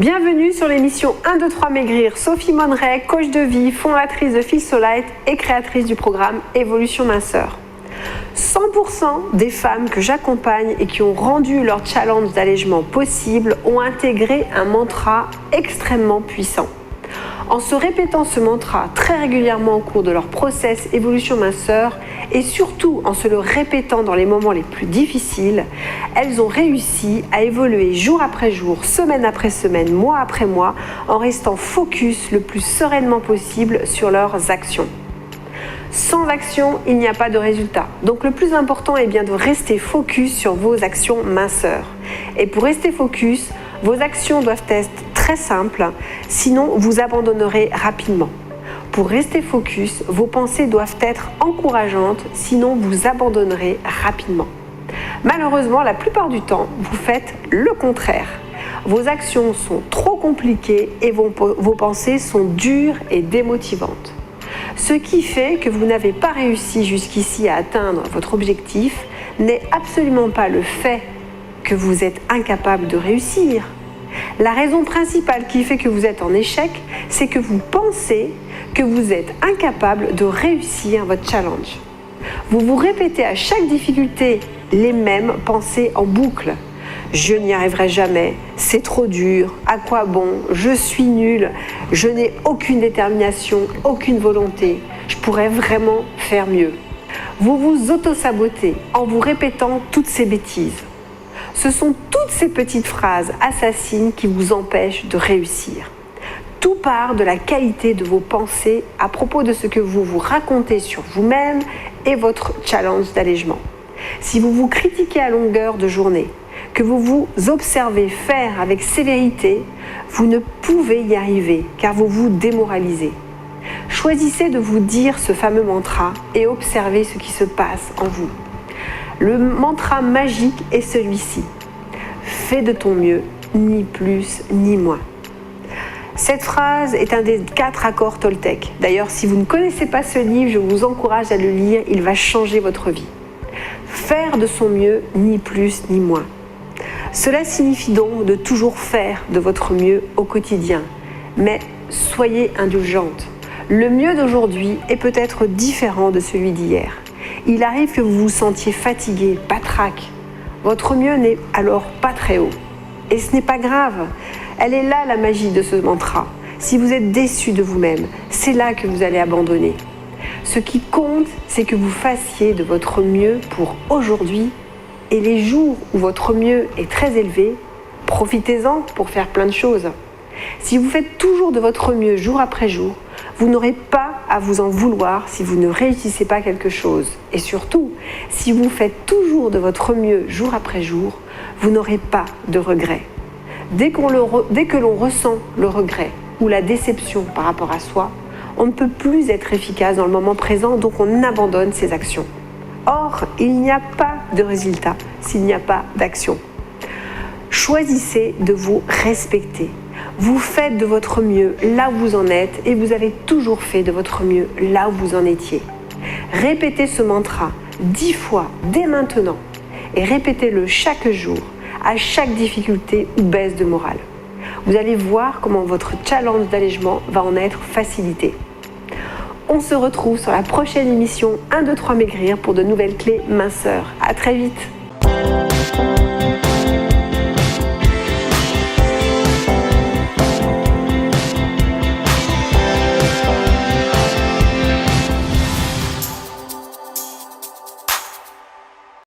Bienvenue sur l'émission 1, 2, 3 Maigrir. Sophie Monneret, coach de vie, fondatrice de Feel So Light et créatrice du programme Évolution Minceur. 100% des femmes que j'accompagne et qui ont rendu leur challenge d'allègement possible ont intégré un mantra extrêmement puissant. En se répétant ce mantra très régulièrement au cours de leur process Évolution Minceur et surtout en se le répétant dans les moments les plus difficiles, elles ont réussi à évoluer jour après jour, semaine après semaine, mois après mois, en restant focus le plus sereinement possible sur leurs actions. Sans action, il n'y a pas de résultat. Donc le plus important est bien de rester focus sur vos actions minceurs. Et pour rester focus, vos actions doivent être très simples, sinon vous abandonnerez rapidement. Pour rester focus, vos pensées doivent être encourageantes, sinon vous abandonnerez rapidement. Malheureusement, la plupart du temps, vous faites le contraire. Vos actions sont trop compliquées et vos pensées sont dures et démotivantes. Ce qui fait que vous n'avez pas réussi jusqu'ici à atteindre votre objectif n'est absolument pas le fait que vous êtes incapable de réussir. La raison principale qui fait que vous êtes en échec, c'est que vous pensez que vous êtes incapable de réussir votre challenge. Vous vous répétez à chaque difficulté les mêmes pensées en boucle. Je n'y arriverai jamais, c'est trop dur, à quoi bon, je suis nul, je n'ai aucune détermination, aucune volonté, je pourrais vraiment faire mieux. Vous vous auto-sabotez en vous répétant toutes ces bêtises. Ce sont toutes ces petites phrases assassines qui vous empêchent de réussir. Tout part de la qualité de vos pensées à propos de ce que vous vous racontez sur vous-même et votre challenge d'allègement. Si vous vous critiquez à longueur de journée, que vous vous observez faire avec sévérité, vous ne pouvez y arriver car vous vous démoralisez. Choisissez de vous dire ce fameux mantra et observez ce qui se passe en vous. Le mantra magique est celui-ci. Fais de ton mieux, ni plus ni moins. Cette phrase est un des 4 accords Toltec. D'ailleurs, si vous ne connaissez pas ce livre, je vous encourage à le lire, il va changer votre vie. Faire de son mieux, ni plus ni moins. Cela signifie donc de toujours faire de votre mieux au quotidien. Mais soyez indulgente. Le mieux d'aujourd'hui est peut-être différent de celui d'hier. Il arrive que vous vous sentiez fatigué, patraque. Votre mieux n'est alors pas très haut. Et ce n'est pas grave. Elle est là la magie de ce mantra. Si vous êtes déçu de vous-même, c'est là que vous allez abandonner. Ce qui compte, c'est que vous fassiez de votre mieux pour aujourd'hui. Et les jours où votre mieux est très élevé, profitez-en pour faire plein de choses. Si vous faites toujours de votre mieux jour après jour, vous n'aurez pas à vous en vouloir si vous ne réussissez pas quelque chose. Et surtout, si vous faites toujours de votre mieux jour après jour, vous n'aurez pas de regrets. Dès que l'on ressent le regret ou la déception par rapport à soi, on ne peut plus être efficace dans le moment présent, donc on abandonne ses actions. Or, il n'y a pas de résultat s'il n'y a pas d'action. Choisissez de vous respecter. Vous faites de votre mieux là où vous en êtes et vous avez toujours fait de votre mieux là où vous en étiez. Répétez ce mantra 10 fois dès maintenant et répétez-le chaque jour, à chaque difficulté ou baisse de morale. Vous allez voir comment votre challenge d'allègement va en être facilité. On se retrouve sur la prochaine émission 1, 2, 3 Maigrir pour de nouvelles clés minceurs. À très vite.